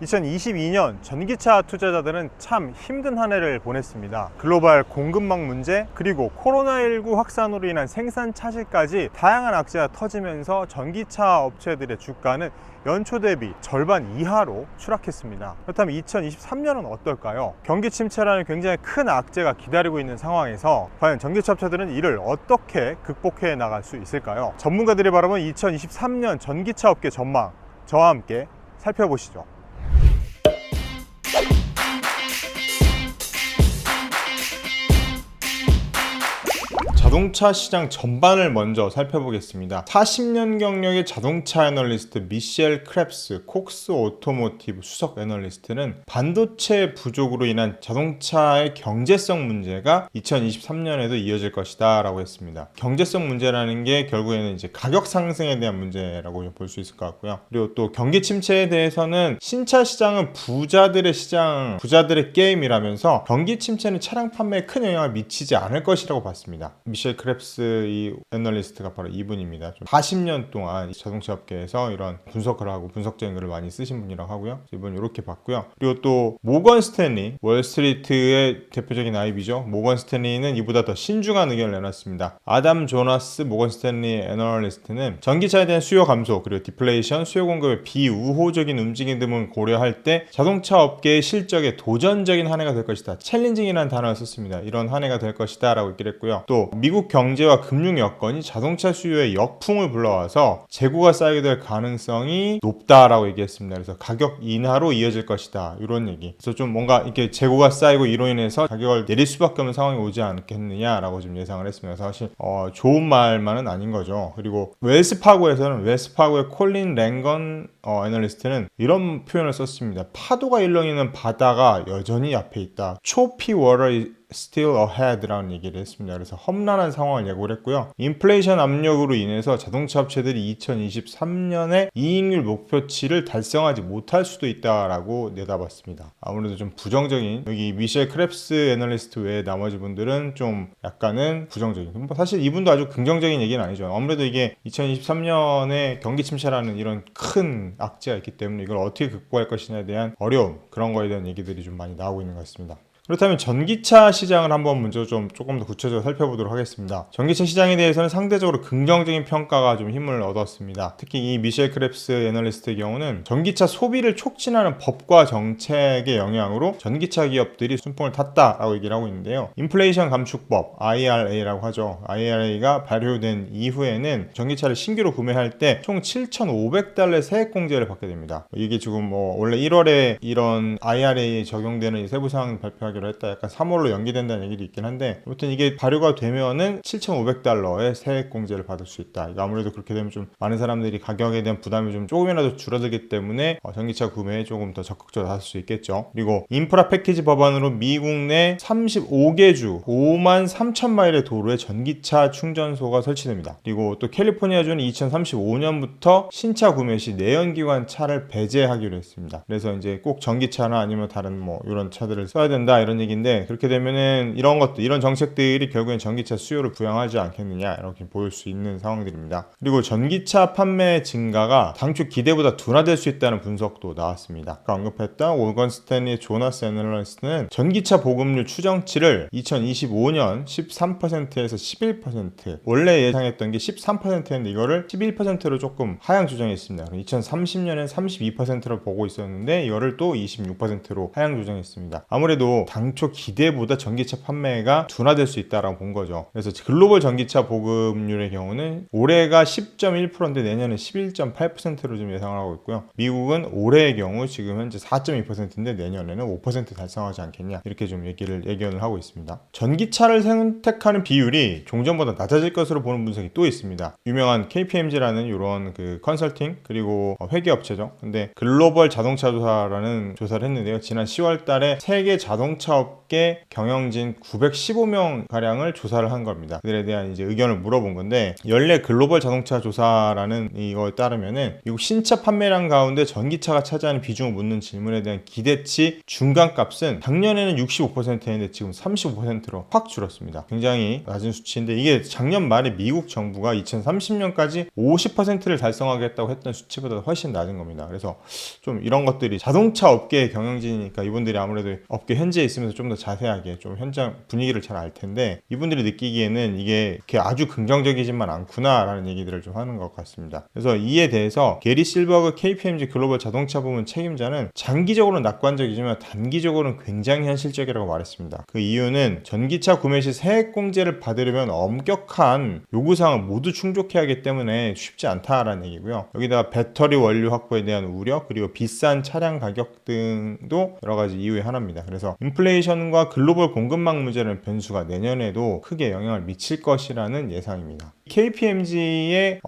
2022년 전기차 투자자들은 참 힘든 한 해를 보냈습니다. 글로벌 공급망 문제, 그리고 코로나19 확산으로 인한 생산 차질까지 다양한 악재가 터지면서 전기차 업체들의 주가는 연초 대비 절반 이하로 추락했습니다. 그렇다면 2023년은 어떨까요? 경기 침체라는 굉장히 큰 악재가 기다리고 있는 상황에서 과연 전기차 업체들은 이를 어떻게 극복해 나갈 수 있을까요? 전문가들이 바라보는 2023년 전기차 업계 전망, 저와 함께 살펴보시죠. 자동차 시장 전반을 먼저 살펴보겠습니다. 40년 경력의 자동차 애널리스트 미셸 크랩스, 콕스 오토모티브 수석 애널리스트는 반도체 부족으로 인한 자동차의 경제성 문제가 2023년에도 이어질 것이다 라고 했습니다. 경제성 문제라는 게 결국에는 이제 가격 상승에 대한 문제라고 볼 수 있을 것 같고요. 그리고 또 경기 침체에 대해서는 신차 시장은 부자들의 시장, 부자들의 게임이라면서 경기 침체는 차량 판매에 큰 영향을 미치지 않을 것이라고 봤습니다. 미셸 크랩스 이 애널리스트가 바로 이분입니다. 좀 40년 동안 자동차 업계에서 이런 분석을 하고 분석적인 글을 많이 쓰신 분이라고 하고요. 이분 이렇게 봤고요. 그리고 또 모건 스탠리, 월스트리트의 대표적인 아이비죠. 모건 스탠리는 이보다 더 신중한 의견을 내놨습니다. 아담 조나스 모건 스탠리 애널리스트는 전기차에 대한 수요 감소, 그리고 디플레이션, 수요 공급의 비우호적인 움직임 등을 고려할 때 자동차 업계의 실적에 도전적인 한 해가 될 것이다. 챌린징이라는 단어를 썼습니다. 이런 한 해가 될 것이다 라고 얘기를 했고요. 또 미국 경제와 금융 여건이 자동차 수요에 역풍을 불러와서 재고가 쌓이게 될 가능성이 높다라고 얘기했습니다. 그래서 가격 인하로 이어질 것이다. 이런 얘기. 그래서 좀 뭔가 이렇게 재고가 쌓이고 이로 인해서 가격을 내릴 수밖에 없는 상황이 오지 않겠느냐라고 좀 예상을 했습니다. 사실 좋은 말만은 아닌 거죠. 그리고 웰스파고에서는 웰스파고의 콜린 랭건 애널리스트는 이런 표현을 썼습니다. 파도가 일렁이는 바다가 여전히 앞에 있다. 초피 워터 still ahead라는 얘기를 했습니다. 그래서 험난한 상황을 예고를 했고요. 인플레이션 압력으로 인해서 자동차 업체들이 2023년에 이익률 목표치를 달성하지 못할 수도 있다라고 내다봤습니다. 아무래도 좀 부정적인, 여기 미셸 크랩스 애널리스트 외에 나머지 분들은 좀 약간은 부정적인, 사실 이분도 아주 긍정적인 얘기는 아니죠. 아무래도 이게 2023년에 경기 침체라는 이런 큰 악재가 있기 때문에 이걸 어떻게 극복할 것이냐에 대한 어려움, 그런 거에 대한 얘기들이 좀 많이 나오고 있는 것 같습니다. 그렇다면 전기차 시장을 한번 먼저 조금 더 구체적으로 살펴보도록 하겠습니다. 전기차 시장에 대해서는 상대적으로 긍정적인 평가가 좀 힘을 얻었습니다. 특히 이 미셸 크랩스 애널리스트의 경우는 전기차 소비를 촉진하는 법과 정책의 영향으로 전기차 기업들이 순풍을 탔다라고 얘기를 하고 있는데요. 인플레이션 감축법 IRA라고 하죠. IRA가 발효된 이후에는 전기차를 신규로 구매할 때 총 7,500달러의 세액공제를 받게 됩니다. 이게 지금 원래 1월에 이런 IRA에 적용되는 세부사항 발표하기 했다. 약간 3월로 연기된다는 얘기도 있긴 한데, 아무튼 이게 발효가 되면은 7,500달러의 세액 공제를 받을 수 있다. 이거 아무래도 그렇게 되면 좀 많은 사람들이 가격에 대한 부담이 좀 조금이라도 줄어들기 때문에 전기차 구매에 조금 더 적극적으로 나설 수 있겠죠. 그리고 인프라 패키지 법안으로 미국 내 35개 주 5만 3천 마일의 도로에 전기차 충전소가 설치됩니다. 그리고 또 캘리포니아주는 2035년부터 신차 구매 시 내연기관 차를 배제하기로 했습니다. 그래서 이제 꼭 전기차나 아니면 다른 이런 차들을 써야 된다 이런 얘기인데, 그렇게 되면은 이런 것들, 이런 정책들이 결국엔 전기차 수요를 부양하지 않겠느냐 이렇게 보일 수 있는 상황들입니다. 그리고 전기차 판매 증가가 당초 기대보다 둔화될 수 있다는 분석도 나왔습니다. 아까 언급했던 모건 스탠리 조나스 애널리스트는 전기차 보급률 추정치를 2025년 13%에서 11%, 원래 예상했던 게 13%였는데 이거를 11%로 조금 하향 조정했습니다. 2030년엔 32%로 보고 있었는데 이거를 또 26%로 하향 조정했습니다. 아무래도 당초 기대보다 전기차 판매가 둔화될 수 있다라고 본 거죠. 그래서 글로벌 전기차 보급률의 경우는 올해가 10.1%인데 내년에 11.8%로 좀 예상을 하고 있고요. 미국은 올해의 경우 지금 현재 4.2%인데 내년에는 5% 달성하지 않겠냐 이렇게 좀 예견을 하고 있습니다. 전기차를 선택하는 비율이 종전보다 낮아질 것으로 보는 분석이 또 있습니다. 유명한 KPMG라는 이런 그 컨설팅 그리고 회계업체죠. 근데 글로벌 자동차 조사라는 조사를 했는데요. 지난 10월 달에 세계 자동차 자동차 업계 경영진 915명 가량을 조사를 한 겁니다. 그들에 대한 이제 의견을 물어본 건데, 연례 글로벌 자동차 조사라는 이거에 따르면은 미국 신차 판매량 가운데 전기차가 차지하는 비중을 묻는 질문에 대한 기대치 중간값은 작년에는 65%였는데 지금 35%로 확 줄었습니다. 굉장히 낮은 수치인데, 이게 작년 말에 미국 정부가 2030년까지 50%를 달성하겠다고 했던 수치보다 훨씬 낮은 겁니다. 그래서 좀 이런 것들이 자동차 업계의 경영진이니까 이분들이 아무래도 업계 현지에 있으면서 좀 더 자세하게 좀 현장 분위기를 잘 알 텐데, 이분들이 느끼기에는 이게 이렇게 아주 긍정적이지만 않구나라는 얘기들을 좀 하는 것 같습니다. 그래서 이에 대해서 게리 실버그 KPMG 글로벌 자동차 부문 책임자는 장기적으로는 낙관적이지만 단기적으로는 굉장히 현실적이라고 말했습니다. 그 이유는 전기차 구매 시 세액공제를 받으려면 엄격한 요구사항을 모두 충족해야 하기 때문에 쉽지 않다라는 얘기고요. 여기다가 배터리 원료 확보에 대한 우려, 그리고 비싼 차량 가격 등도 여러 가지 이유의 하나입니다. 그래서 인플레이션과 글로벌 공급망 문제라는 변수가 내년에도 크게 영향을 미칠 것이라는 예상입니다. KPMG의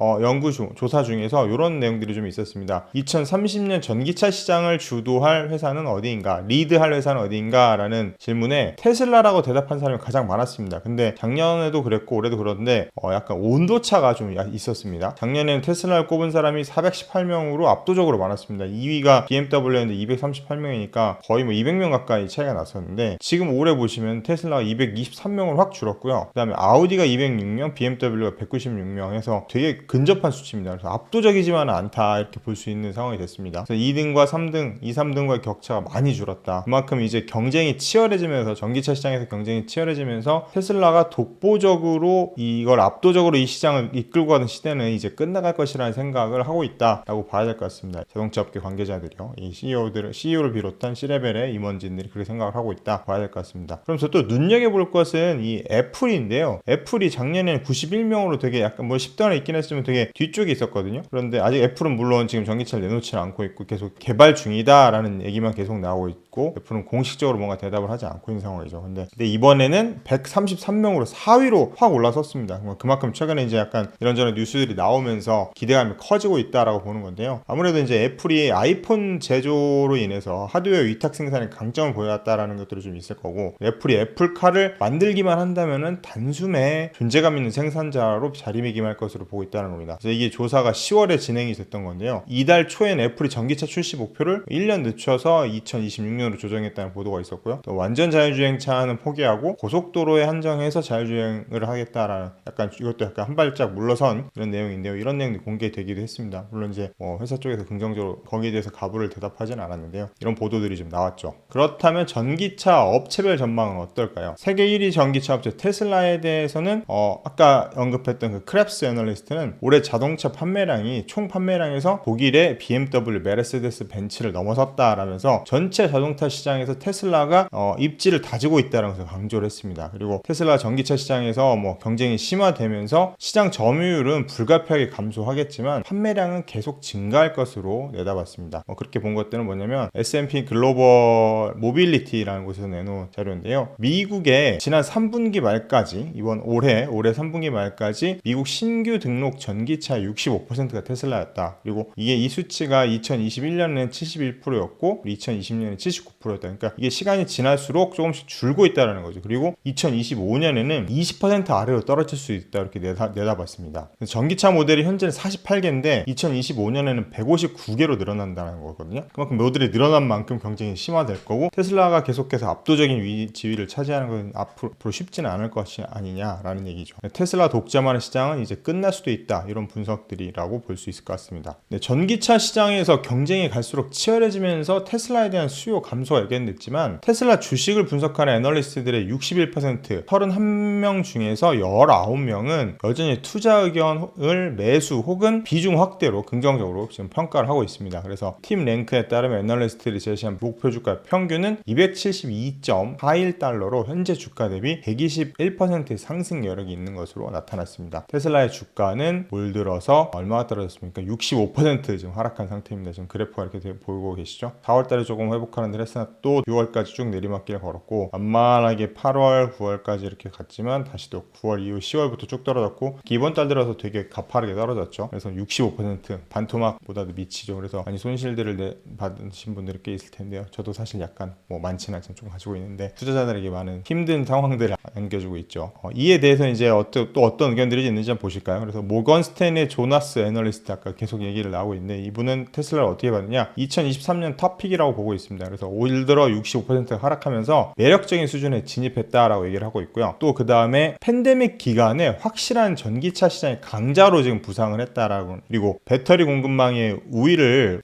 조사 중에서 이런 내용들이 좀 있었습니다. 2030년 전기차 시장을 주도할 회사는 어디인가, 리드할 회사는 어디인가 라는 질문에 테슬라라고 대답한 사람이 가장 많았습니다. 근데 작년에도 그랬고 올해도 그런데 약간 온도차가 좀 있었습니다. 작년에는 테슬라를 꼽은 사람이 418명으로 압도적으로 많았습니다. 2위가 BMW였는데 238명이니까 거의 뭐 200명 가까이 차이가 났었는데, 지금 올해 보시면 테슬라가 223명으로 확 줄었고요. 그 다음에 아우디가 206명, BMW가 196명 해서 되게 근접한 수치입니다. 그래서 압도적이지만은 않다 이렇게 볼 수 있는 상황이 됐습니다. 그래서 2등과 3등, 2, 3등과의 격차가 많이 줄었다. 그만큼 이제 경쟁이 치열해지면서, 전기차 시장에서 경쟁이 치열해지면서 테슬라가 독보적으로 이걸 압도적으로 이 시장을 이끌고 가는 시대는 이제 끝나갈 것이라는 생각을 하고 있다라고 봐야 될 것 같습니다. 자동차 업계 관계자들이요, 이 CEO를 비롯한 C레벨의 임원진들이 그렇게 생각을 하고 있다 봐야 될 것 같습니다. 그러면서 또 눈여겨볼 것은 이 애플인데요. 애플이 작년에는 91명으로 되게 약간 뭐 10등 안에 있긴 했지만 되게 뒤쪽에 있었거든요. 그런데 아직 애플은 물론 지금 전기차를 내놓지는 않고 있고 계속 개발 중이다라는 얘기만 계속 나오고 있고, 애플은 공식적으로 뭔가 대답을 하지 않고 있는 상황이죠. 근데 이번에는 133명으로 4위로 확 올라섰습니다. 그만큼 최근에 이제 약간 이런저런 뉴스들이 나오면서 기대감이 커지고 있다라고 보는 건데요. 아무래도 이제 애플이 아이폰 제조로 인해서 하드웨어 위탁 생산에 강점을 보여왔다라는 것들이 좀 있을 거고, 애플이 애플카를 만들기만 한다면은 단숨에 존재감 있는 생산자로 자리매김할 것으로 보고 있다는 겁니다. 그래서 이게 조사가 10월에 진행이 됐던 건데요. 이달 초엔 애플이 전기차 출시 목표를 1년 늦춰서 2026년으로 조정했다는 보도가 있었고요. 또 완전 자율주행차는 포기하고 고속도로에 한정해서 자율주행을 하겠다라는, 약간 이것도 약간 한 발짝 물러선 이런 내용인데요. 이런 내용이 공개되기도 했습니다. 물론 이제 회사 쪽에서 긍정적으로 거기에 대해서 가부를 대답하지는 않았는데요. 이런 보도들이 좀 나왔죠. 그렇다면 전기차 업체별 전망은 어떨까요? 세계 1위 전기차 업체 테슬라에 대해서는 아까 언급했던 그 크랩스 애널리스트는 올해 자동차 판매량이 총 판매량에서 독일의 BMW, 메르세데스 벤츠를 넘어섰다라면서 전체 자동차 시장에서 테슬라가 입지를 다지고 있다라면서 강조를 했습니다. 그리고 테슬라 전기차 시장에서 뭐 경쟁이 심화되면서 시장 점유율은 불가피하게 감소하겠지만 판매량은 계속 증가할 것으로 내다봤습니다. 그렇게 본 것들은 뭐냐면 S&P 글로벌 모빌리티라는 곳에서 내놓은 자료인데요. 미국의 지난 3분기 말까지, 올해 3분기 말까지 미국 신규 등록 전기차 65%가 테슬라였다. 그리고 이 수치가 2021년에는 71%였고 2020년에는 79%였다. 그러니까 이게 시간이 지날수록 조금씩 줄고 있다는 거죠. 그리고 2025년에는 20% 아래로 떨어질 수 있다 이렇게 내다봤습니다. 전기차 모델이 현재는 48개인데 2025년에는 159개로 늘어난다는 거거든요. 그만큼 모델이 늘어난 만큼 경쟁이 심화될 거고, 테슬라가 계속해서 압도적인 지위를 차지하는 건 앞으로 쉽지는 않을 것이 아니냐라는 얘기죠. 테슬라 독점하는 시장은 이제 끝날 수도 있다, 이런 분석들이라고 볼 수 있을 것 같습니다. 전기차 시장에서 경쟁이 갈수록 치열해지면서 테슬라에 대한 수요 감소가 예견됐지만, 테슬라 주식을 분석하는 애널리스트들의 61%, 31명 중에서 19명은 여전히 투자 의견을 매수 혹은 비중 확대로 긍정적으로 지금 평가를 하고 있습니다. 그래서 팀 랭크에 따르면 애널리스트들이 제시한 목표 주가 평균은 272.41달러로 현재 주가 대비 121%의 상승 여력이 있는 것으로 나타났습니다. 테슬라의 주가는 올 들어서 얼마가 떨어졌습니까? 65% 지금 하락한 상태입니다. 지금 그래프가 이렇게 보이고 계시죠? 4월달에 조금 회복하는데 상승을 했으나 또 6월까지 쭉 내리막길 걸었고 완만하게 8월, 9월까지 이렇게 갔지만 다시 또 9월 이후 10월부터 쭉 떨어졌고 이번 달 들어서 되게 가파르게 떨어졌죠. 그래서 65% 반토막보다도 미치죠. 그래서 많이 손실들을 받으신 분들이 꽤 있을 텐데요. 저도 사실 약간 뭐 많지는 않지만 좀 가지고 있는데 투자자들에게 많은 힘든 상황들을 안겨주고 있죠. 이에 대해서 이제 또 어떤 의견들이 있는지 한번 보실까요? 그래서 모건 스탠의 조나스 애널리스트 아까 계속 얘기를 나오고 있는데 이분은 테슬라를 어떻게 봤느냐 2023년 탑픽이라고 보고 있습니다. 그래서 올 들어 65%가 하락하면서 매력적인 수준에 진입했다라고 얘기를 하고 있고요. 또 그 다음에 팬데믹 기간에 확실한 전기차 시장의 강자로 지금 부상을 했다라고, 그리고 배터리 공급망의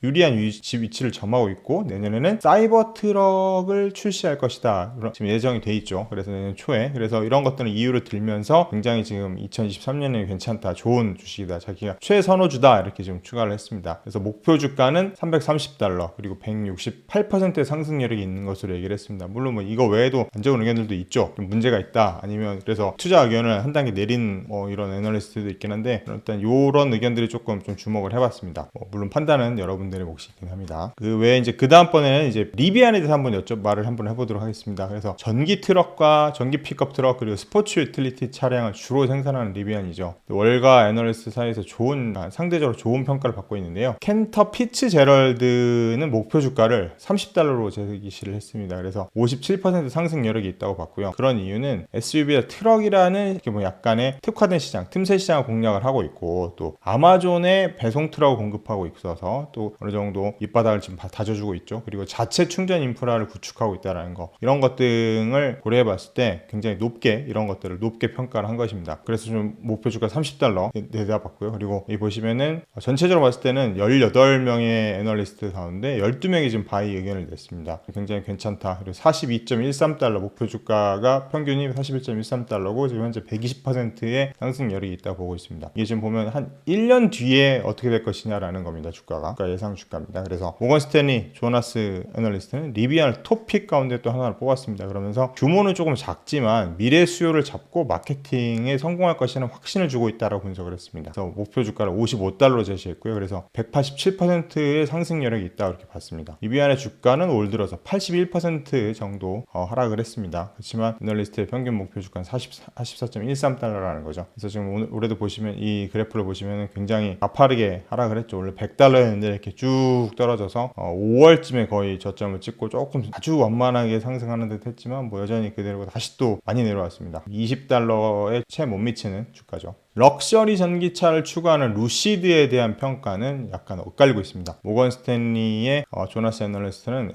유리한 위치를 점하고 있고 내년에는 사이버 트럭을 출시할 것이다. 지금 예정이 돼 있죠. 그래서 내년 초에. 그래서 이런 것들은 이유로 들면서 굉장히 지금 2023년에 괜찮다, 좋은 주식이다, 자기가 최선호주다 이렇게 지금 추가를 했습니다. 그래서 목표 주가는 $330 그리고 168%의 상승 여력이 있는 것으로 얘기를 했습니다. 물론 뭐 이거 외에도 안 좋은 의견들도 있죠. 좀 문제가 있다, 아니면 그래서 투자 의견을 한 단계 내린 이런 애널리스트도 있긴 한데 일단 이런 의견들이 조금 좀 주목을 해봤습니다. 물론 판단은 여러분들의 몫이긴 합니다. 그 외에 이제 그 다음번에는 이제 리비안에 대해서 말을 한번 해보도록 하겠습니다. 그래서 전기 트럭과 전기 픽업 트럭 그리고 스포츠 유틸리티 차량을 주로 생산하는 리비안이죠. 월가 애널리스트 사이에서 상대적으로 좋은 평가를 받고 있는데요. 켄터 피츠제럴드는 목표 주가를 $30로 제시를 했습니다. 그래서 57% 상승 여력이 있다고 봤고요. 그런 이유는 SUV와 트럭이라는 뭐 약간의 특화된 시장, 틈새 시장을 공략을 하고 있고 또 아마존의 배송 트럭을 공급하고 있어서 또 어느 정도 밑바닥을 지금 다져주고 있죠. 그리고 자체 충전 인프라를 구축하고 있다는 거, 이런 것 등을 고려해 봤을 때 굉장히 이런 것들을 높게 평가를 한 것입니다. 그래서 좀 목표 주가 $30 내다봤고요. 그리고 이 보시면은 전체적으로 봤을 때는 18명의 애널리스트 가운데 12명이 지금 바이 의견을 냈습니다. 굉장히 괜찮다. 그리고 $42.13 목표 주가가 평균이 $41.13고 지금 현재 120%의 상승 여력이 있다고 보고 있습니다. 이게 지금 보면 한 1년 뒤에 어떻게 될 것이냐라는 겁니다. 주가가. 그러니까 예상 주가입니다. 그래서 모건 스탠리 조나스 애널리스트는 리비안을 톱픽 가운데 또 하나를 뽑았습니다. 그러면서 규모는 조금 작지만 미래 수요를 잡고 마케팅에 성공할 것이라는 확신을 주고 있다라고 분석을 했습니다. 그래서 목표 주가를 $55로 제시했고요. 그래서 187%의 상승 여력이 있다고 이렇게 봤습니다. 리비안의 주가는 올 들어서 81% 정도 하락을 했습니다. 그렇지만 애널리스트의 평균 목표 주가는 $44.13라는 거죠. 그래서 지금 올해도 보시면 이 그래프를 보시면 굉장히 가파르게 하락을 했죠. 원래 $100였는데 이렇게 쭉 떨어져서 5월쯤에 거의 저점을 찍고 조금 아주 완만하게 상승하는 듯 했지만 뭐 여전히 그대로 다시 또 많이 내려왔습니다. $20에 채 못 미치는 주가죠. 럭셔리 전기차를 추구하는 루시드에 대한 평가는 약간 엇갈리고 있습니다. 모건 스탠리의 조나스 애널리스트는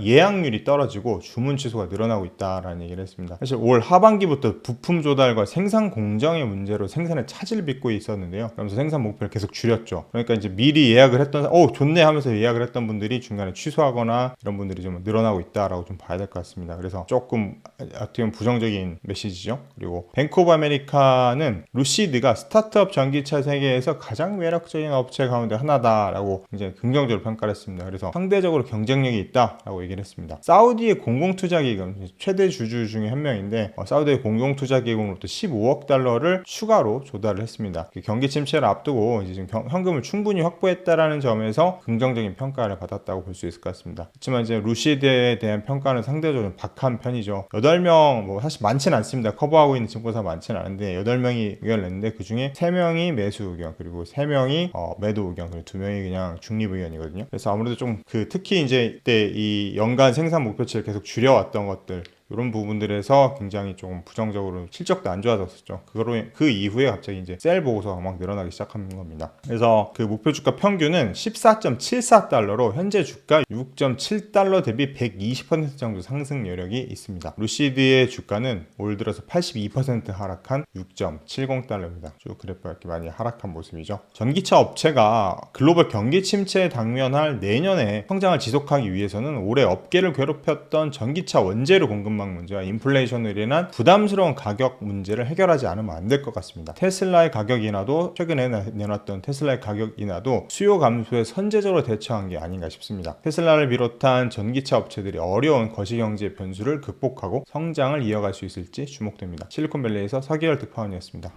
예약률이 떨어지고 주문 취소가 늘어나고 있다라는 얘기를 했습니다. 사실 올 하반기부터 부품 조달과 생산 공정의 문제로 생산에 차질을 빚고 있었는데요. 그러면서 생산 목표를 계속 줄였죠. 그러니까 이제 미리 예약을 했던 좋네 하면서 예약을 했던 분들이 중간에 취소하거나 이런 분들이 좀 늘어나고 있다라고 좀 봐야 될 것 같습니다. 그래서 조금 어떻게 보면 부정적인 메시지죠. 그리고 뱅크 오브 아메리카는 루시드 스타트업 전기차 세계에서 가장 매력적인 업체 가운데 하나다라고 굉장히 긍정적으로 평가를 했습니다. 그래서 상대적으로 경쟁력이 있다라고 얘기를 했습니다. 사우디의 공공투자기금 최대 주주 중에 한 명인데 사우디의 공공투자기금으로부터 $15억 추가로 조달을 했습니다. 경기 침체를 앞두고 이제 지금 현금을 충분히 확보했다라는 점에서 긍정적인 평가를 받았다고 볼 수 있을 것 같습니다. 그렇지만 이제 루시드에 대한 평가는 상대적으로 박한 편이죠. 8명 뭐 사실 많지는 않습니다. 커버하고 있는 증권사 많지는 않은데 8명이 의견을 냈는데 그 중에 3명이 매수 의견, 그리고 3명이 매도 의견, 그리고 2명이 그냥 중립 의견이거든요. 그래서 아무래도 좀 특히 이제 이때 이 연간 생산 목표치를 계속 줄여왔던 것들, 이런 부분들에서 굉장히 조금 부정적으로 실적도 안 좋아졌었죠. 그 이후에 갑자기 이제 셀 보고서가 막 늘어나기 시작한 겁니다. 그래서 그 목표 주가 평균은 $14.74로 현재 주가 $6.7 대비 120% 정도 상승 여력이 있습니다. 루시드의 주가는 올 들어서 82% 하락한 $6.70입니다. 쭉 그래프가 이렇게 많이 하락한 모습이죠. 전기차 업체가 글로벌 경기 침체에 당면할 내년에 성장을 지속하기 위해서는 올해 업계를 괴롭혔던 전기차 원재료 공급망 문제와 인플레이션으로 인한 부담스러운 가격 문제를 해결하지 않으면 안 될 것 같습니다. 테슬라의 가격 인하도, 최근에 내놨던 테슬라의 가격 인하도 수요 감소에 선제적으로 대처한 게 아닌가 싶습니다. 테슬라를 비롯한 전기차 업체들이 어려운 거시경제 변수를 극복하고 성장을 이어갈 수 있을지 주목됩니다. 실리콘밸리에서 서기열 특파원이었습니다.